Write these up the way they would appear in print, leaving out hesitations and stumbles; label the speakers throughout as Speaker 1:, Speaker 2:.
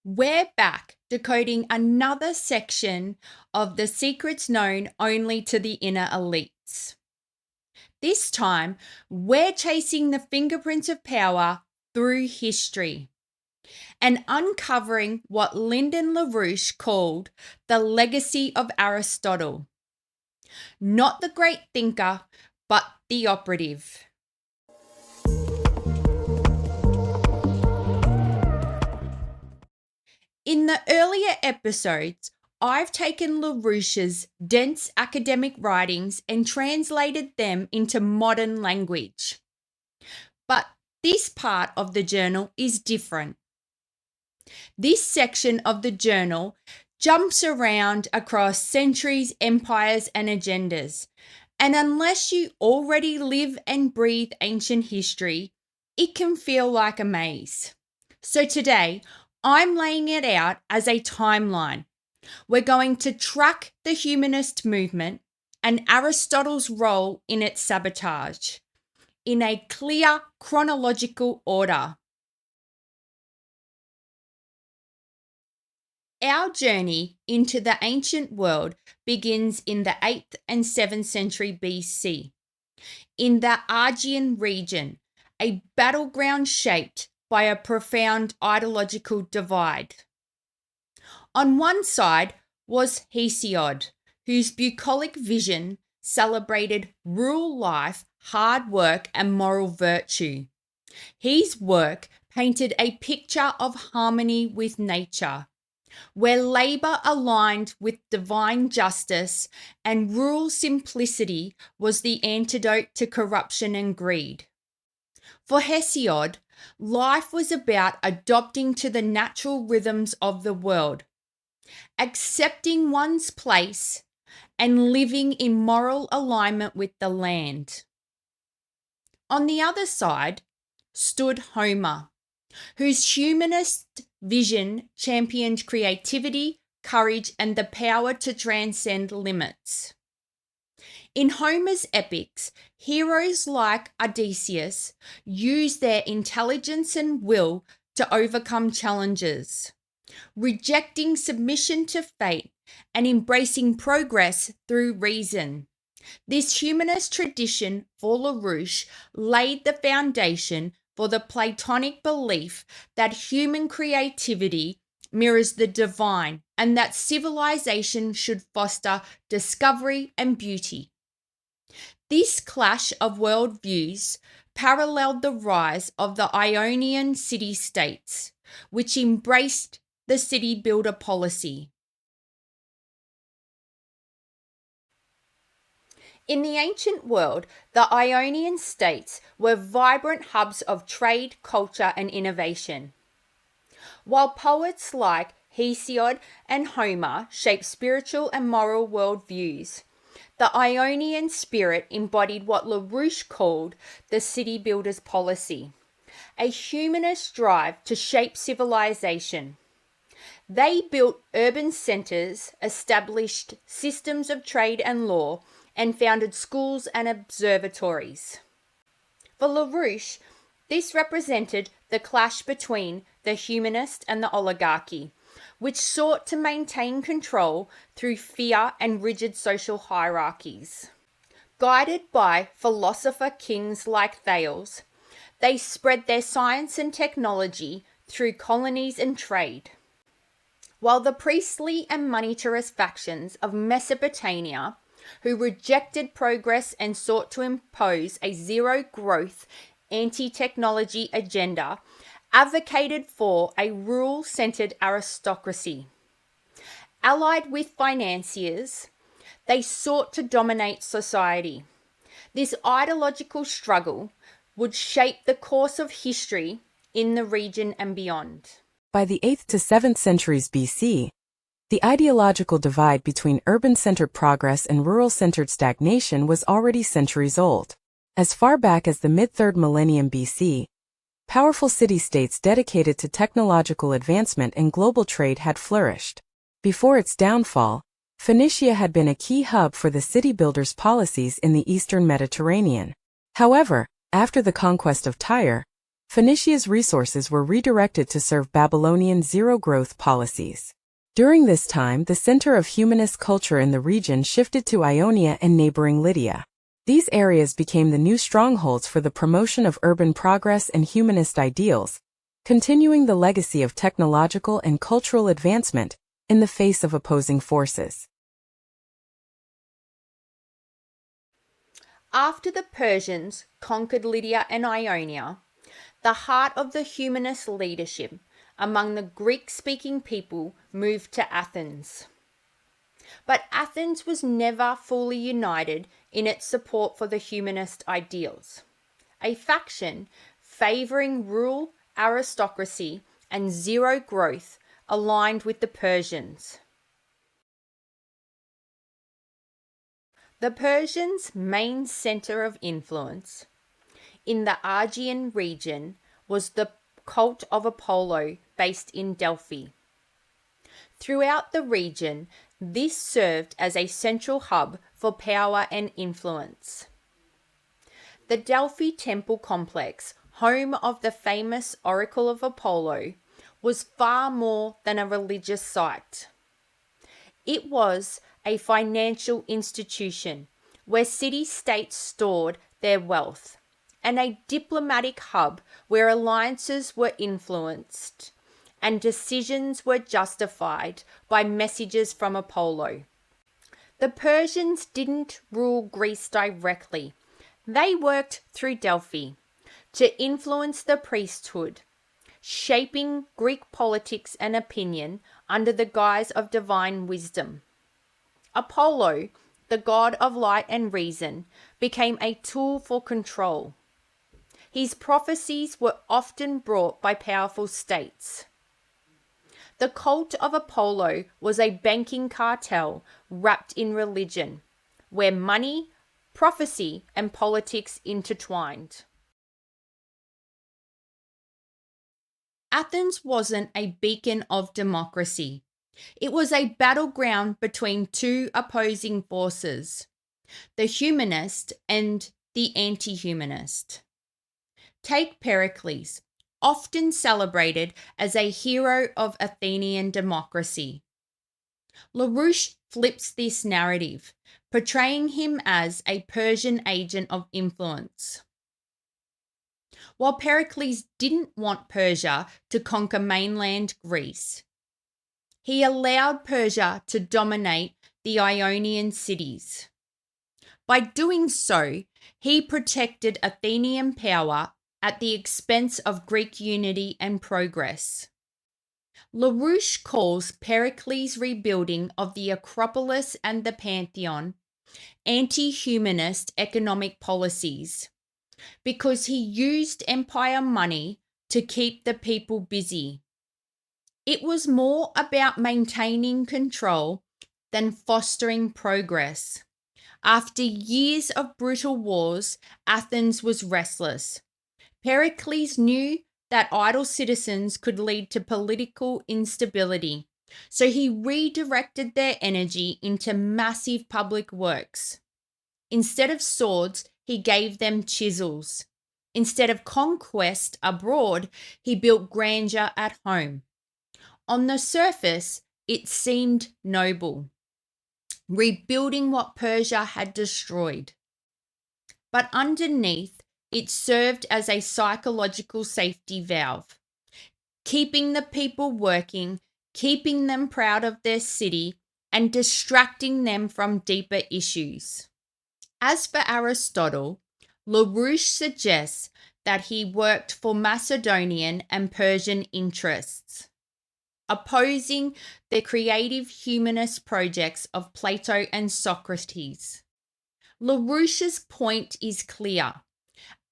Speaker 1: We're back decoding another section of the secrets known only to the inner elites. This time, we're chasing the fingerprints of power through history and uncovering what Lyndon LaRouche called the legacy of Aristotle. Not the great thinker, but the operative. In the earlier episodes, I've taken LaRouche's dense academic writings and translated them into modern language. But this part of the journal is different. This section of the journal jumps around across centuries, empires, and agendas. And unless you already live and breathe ancient history, it can feel like a maze. So today, I'm laying it out as a timeline. We're going to track the humanist movement and Aristotle's role in its sabotage in a clear chronological order. Our journey into the ancient world begins in the 8th and 7th century BC, in the Argean region, a battleground shaped by a profound ideological divide. On one side was Hesiod, whose bucolic vision celebrated rural life, hard work, and moral virtue. His work painted a picture of harmony with nature, where labor aligned with divine justice and rural simplicity was the antidote to corruption and greed. For Hesiod, life was about adopting to the natural rhythms of the world, accepting one's place, and living in moral alignment with the land. On the other side stood Homer, whose humanist vision championed creativity, courage, and the power to transcend limits. In Homer's epics, heroes like Odysseus use their intelligence and will to overcome challenges, rejecting submission to fate and embracing progress through reason. This humanist tradition for LaRouche laid the foundation for the Platonic belief that human creativity mirrors the divine and that civilization should foster discovery and beauty. This clash of worldviews paralleled the rise of the Ionian city-states, which embraced the city builder policy. In the ancient world, the Ionian states were vibrant hubs of trade, culture, and innovation. While poets like Hesiod and Homer shaped spiritual and moral worldviews, the Ionian spirit embodied what LaRouche called the city builder's policy, a humanist drive to shape civilization. They built urban centers, established systems of trade and law, and founded schools and observatories. For LaRouche, this represented the clash between the humanist and the oligarchy, which sought to maintain control through fear and rigid social hierarchies. Guided by philosopher kings like Thales, they spread their science and technology through colonies and trade. While the priestly and monetarist factions of Mesopotamia, who rejected progress and sought to impose a zero-growth, anti-technology agenda, advocated for a rule-centered aristocracy. Allied with financiers, they sought to dominate society. This ideological struggle would shape the course of history in the region and beyond.
Speaker 2: By the 8th to 7th centuries BC, the ideological divide between urban-centered progress and rural-centered stagnation was already centuries old. As far back as the mid-3rd millennium BC, powerful city-states dedicated to technological advancement and global trade had flourished. Before its downfall, Phoenicia had been a key hub for the city builders' policies in the eastern Mediterranean. However, after the conquest of Tyre, Phoenicia's resources were redirected to serve Babylonian zero-growth policies. During this time, the center of humanist culture in the region shifted to Ionia and neighboring Lydia. These areas became the new strongholds for the promotion of urban progress and humanist ideals, continuing the legacy of technological and cultural advancement in the face of opposing forces.
Speaker 1: After the Persians conquered Lydia and Ionia, the heart of the humanist leadership among the Greek-speaking people moved to Athens. But Athens was never fully united in its support for the humanist ideals. A faction favoring rural aristocracy and zero growth aligned with the Persians. The Persians' main center of influence in the Aegean region was the cult of Apollo based in Delphi. Throughout the region, this served as a central hub for power and influence. The Delphi temple complex, home of the famous Oracle of Apollo, was far more than a religious site. It was a financial institution where city-states stored their wealth, and a diplomatic hub where alliances were influenced and decisions were justified by messages from Apollo. The Persians didn't rule Greece directly. They worked through Delphi to influence the priesthood, shaping Greek politics and opinion under the guise of divine wisdom. Apollo, the god of light and reason, became a tool for control. His prophecies were often brought by powerful states. The cult of Apollo was a banking cartel wrapped in religion, where money, prophecy, and politics intertwined. Athens wasn't a beacon of democracy. It was a battleground between two opposing forces, the humanist and the anti-humanist. Take Pericles, often celebrated as a hero of Athenian democracy. LaRouche flips this narrative, portraying him as a Persian agent of influence. While Pericles didn't want Persia to conquer mainland Greece, he allowed Persia to dominate the Ionian cities. By doing so, he protected Athenian power at the expense of Greek unity and progress. LaRouche calls Pericles' rebuilding of the Acropolis and the Pantheon anti-humanist economic policies because he used empire money to keep the people busy. It was more about maintaining control than fostering progress. After years of brutal wars, Athens was restless. Pericles knew that idle citizens could lead to political instability, so he redirected their energy into massive public works. Instead of swords, he gave them chisels. Instead of conquest abroad, he built grandeur at home. On the surface, it seemed noble, rebuilding what Persia had destroyed. But underneath, it served as a psychological safety valve, keeping the people working, keeping them proud of their city, and distracting them from deeper issues. As for Aristotle, LaRouche suggests that he worked for Macedonian and Persian interests, opposing the creative humanist projects of Plato and Socrates. LaRouche's point is clear.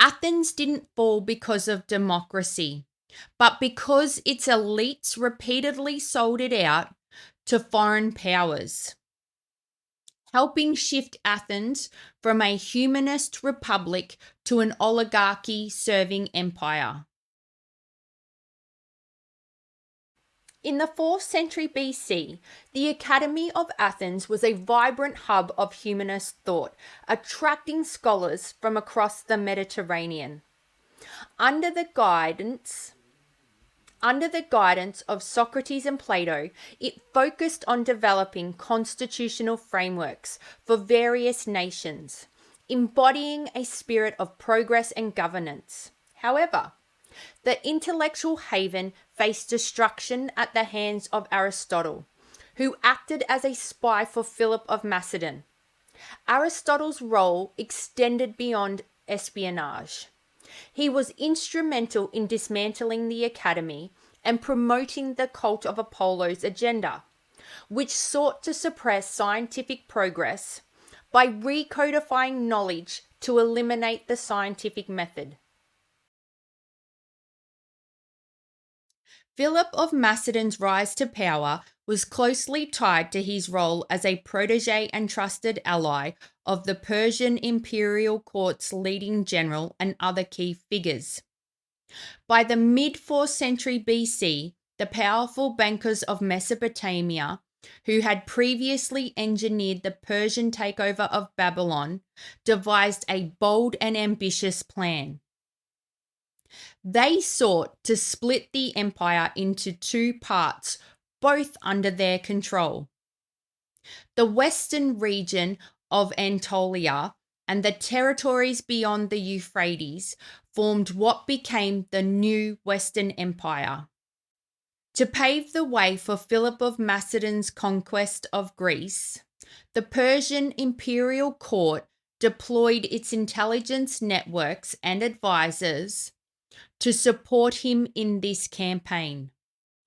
Speaker 1: Athens didn't fall because of democracy, but because its elites repeatedly sold it out to foreign powers, helping shift Athens from a humanist republic to an oligarchy-serving empire. In the 4th century BC, the Academy of Athens was a vibrant hub of humanist thought, attracting scholars from across the Mediterranean. Under the guidance Under the guidance of Socrates and Plato, it focused on developing constitutional frameworks for various nations, embodying a spirit of progress and governance. However, the intellectual haven faced destruction at the hands of Aristotle, who acted as a spy for Philip of Macedon. Aristotle's role extended beyond espionage. He was instrumental in dismantling the academy and promoting the cult of Apollo's agenda, which sought to suppress scientific progress by recodifying knowledge to eliminate the scientific method. Philip of Macedon's rise to power was closely tied to his role as a protege and trusted ally of the Persian imperial court's leading general and other key figures. By the mid 4th century BC, the powerful bankers of Mesopotamia, who had previously engineered the Persian takeover of Babylon, devised a bold and ambitious plan. They sought to split the empire into two parts, both under their control. The western region of Anatolia and the territories beyond the Euphrates formed what became the new Western Empire. To pave the way for Philip of Macedon's conquest of Greece, the Persian imperial court deployed its intelligence networks and advisors to support him in this campaign.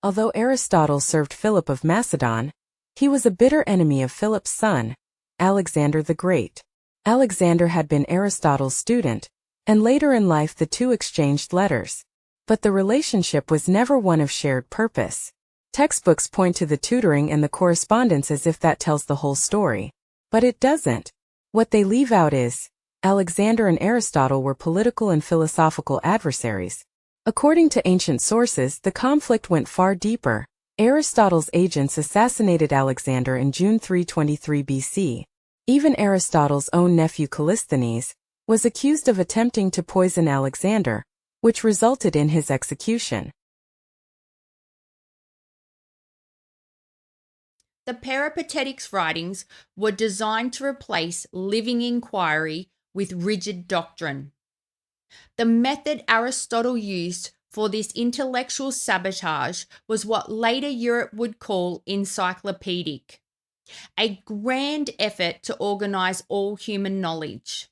Speaker 2: Although Aristotle served Philip of Macedon, he was a bitter enemy of Philip's son, Alexander the Great. Alexander had been Aristotle's student, and later in life the two exchanged letters. But the relationship was never one of shared purpose. Textbooks point to the tutoring and the correspondence as if that tells the whole story. But it doesn't. What they leave out is, Alexander and Aristotle were political and philosophical adversaries. According to ancient sources, the conflict went far deeper. Aristotle's agents assassinated Alexander in June 323 BC. Even Aristotle's own nephew Callisthenes was accused of attempting to poison Alexander, which resulted in his execution.
Speaker 1: The Peripatetics writings were designed to replace living inquiry with rigid doctrine. The method Aristotle used for this intellectual sabotage was what later Europe would call encyclopedic, a grand effort to organize all human knowledge.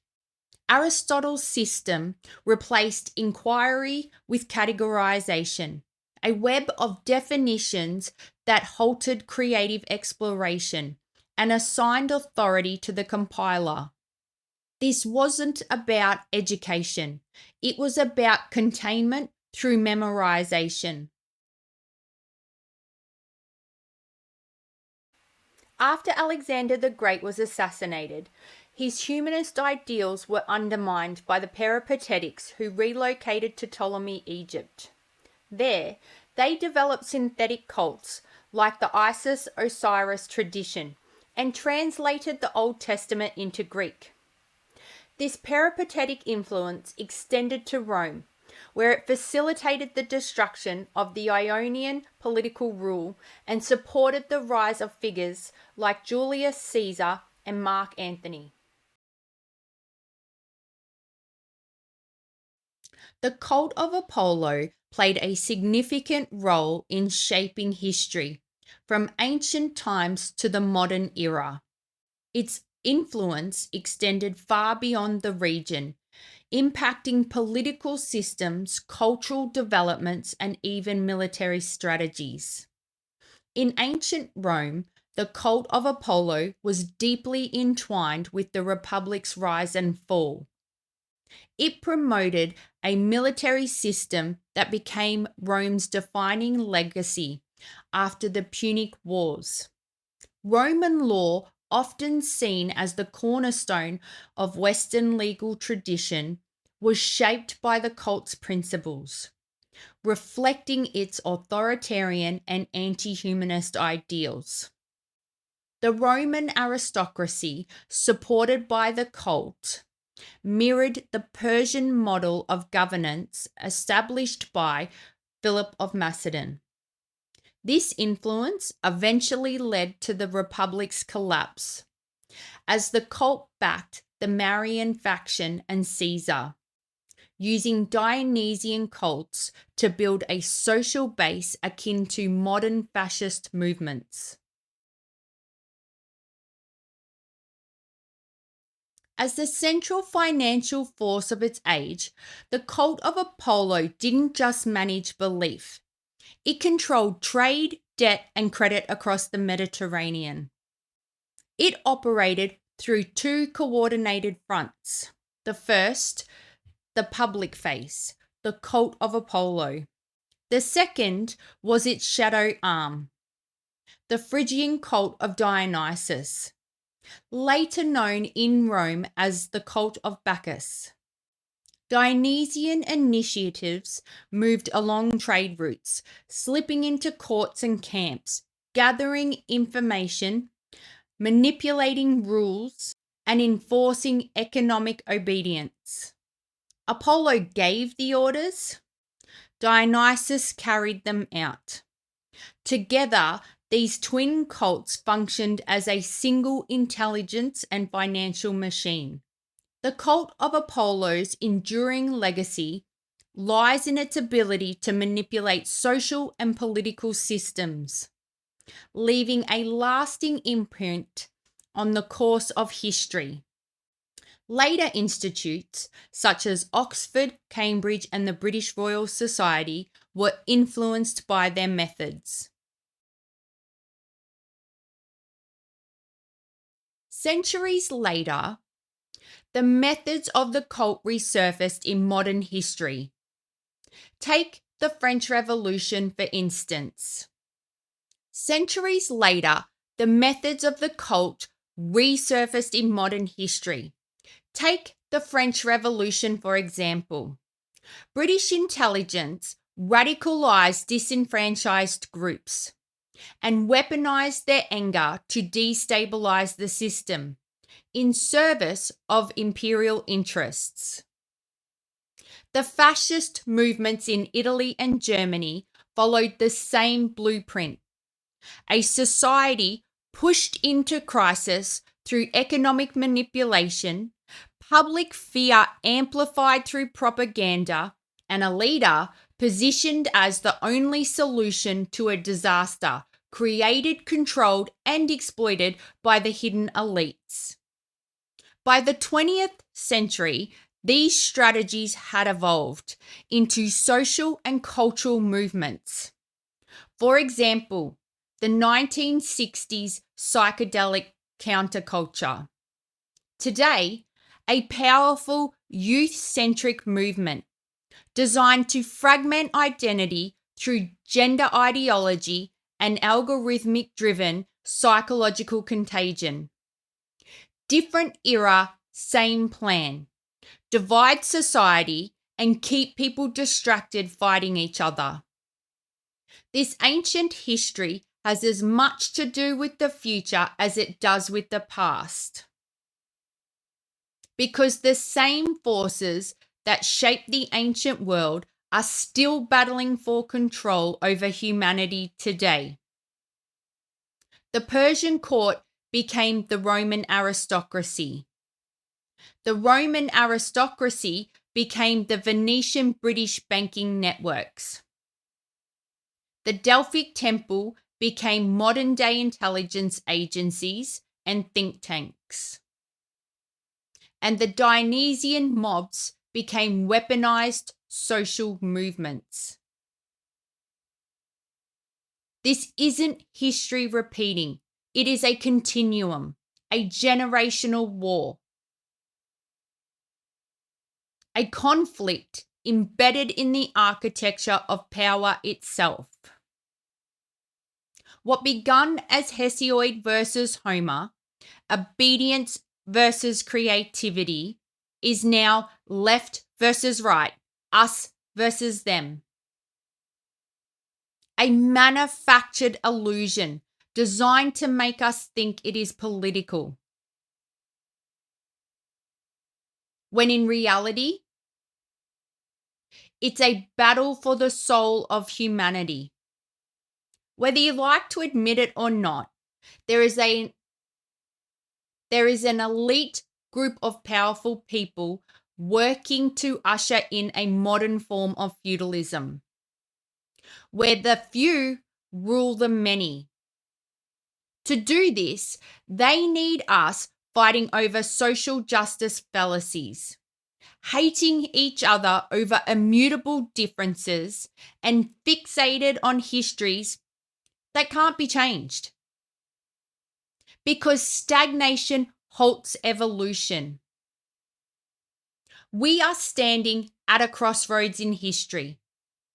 Speaker 1: Aristotle's system replaced inquiry with categorization, a web of definitions that halted creative exploration and assigned authority to the compiler. This wasn't about education. It was about containment through memorization. After Alexander the Great was assassinated, his humanist ideals were undermined by the Peripatetics, who relocated to Ptolemy, Egypt. There, they developed synthetic cults like the Isis-Osiris tradition and translated the Old Testament into Greek. This peripatetic influence extended to Rome, where it facilitated the destruction of the Ionian political rule and supported the rise of figures like Julius Caesar and Mark Antony. The cult of Apollo played a significant role in shaping history from ancient times to the modern era. Its influence extended far beyond the region, impacting political systems, cultural developments, and even military strategies. In ancient Rome, the cult of Apollo was deeply entwined with the Republic's rise and fall. It promoted a military system that became Rome's defining legacy after the Punic Wars. Roman law, often seen as the cornerstone of Western legal tradition, was shaped by the cult's principles, reflecting its authoritarian and anti-humanist ideals. The Roman aristocracy, supported by the cult, mirrored the Persian model of governance established by Philip of Macedon. This influence eventually led to the Republic's collapse, as the cult backed the Marian faction and Caesar, using Dionysian cults to build a social base akin to modern fascist movements. As the central financial force of its age, the cult of Apollo didn't just manage belief. It controlled trade, debt, and credit across the Mediterranean. It operated through two coordinated fronts. The first, the public face, the cult of Apollo. The second was its shadow arm, the Phrygian cult of Dionysus, later known in Rome as the cult of Bacchus. Dionysian initiatives moved along trade routes, slipping into courts and camps, gathering information, manipulating rules, and enforcing economic obedience. Apollo gave the orders, Dionysus carried them out. Together, these twin cults functioned as a single intelligence and financial machine. The cult of Apollo's enduring legacy lies in its ability to manipulate social and political systems, leaving a lasting imprint on the course of history. Later institutes, such as Oxford, Cambridge, and the British Royal Society, were influenced by their methods. Centuries later, the methods of the cult resurfaced in modern history. Take the French Revolution, for instance. Centuries later, the methods of the cult resurfaced in modern history. Take the French Revolution, for example. British intelligence radicalized disenfranchised groups and weaponized their anger to destabilize the system in service of imperial interests. The fascist movements in Italy and Germany followed the same blueprint. A society pushed into crisis through economic manipulation, public fear amplified through propaganda, and a leader positioned as the only solution to a disaster created, controlled, and exploited by the hidden elites. By the 20th century, these strategies had evolved into social and cultural movements. For example, the 1960s psychedelic counterculture. Today, a powerful youth-centric movement designed to fragment identity through gender ideology and algorithmic-driven psychological contagion. Different era, same plan. Divide society and keep people distracted fighting each other. This ancient history has as much to do with the future as it does with the past. Because the same forces that shaped the ancient world are still battling for control over humanity today. The Persian court became the Roman aristocracy. The Roman aristocracy became the Venetian British banking networks. The Delphic Temple became modern-day intelligence agencies and think tanks. And the Dionysian mobs became weaponized social movements. This isn't history repeating. It is a continuum, a generational war. A conflict embedded in the architecture of power itself. What begun as Hesiod versus Homer, obedience versus creativity, is now left versus right, us versus them. A manufactured illusion designed to make us think it is political. when in reality, it's a battle for the soul of humanity. Whether you like to admit it or not, there is an elite group of powerful people working to usher in a modern form of feudalism, where the few rule the many. To do this, they need us fighting over social justice fallacies, hating each other over immutable differences, and fixated on histories that can't be changed. Because stagnation halts evolution. We are standing at a crossroads in history,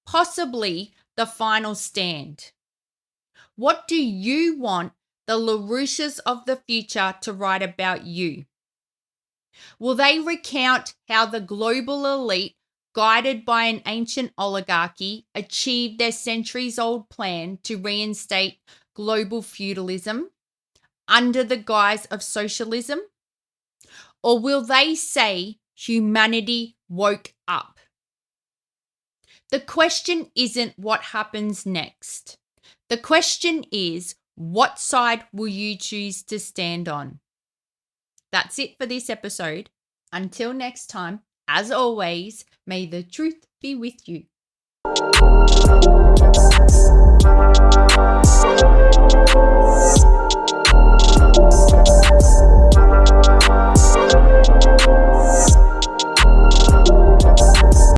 Speaker 1: possibly the final stand. What do you want the LaRouches of the future to write about you? Will they recount how the global elite, guided by an ancient oligarchy, achieved their centuries-old plan to reinstate global feudalism under the guise of socialism? Or will they say humanity woke up? The question isn't what happens next. The question is, what side will you choose to stand on? That's it for this episode. Until next time, as always, may the truth be with you.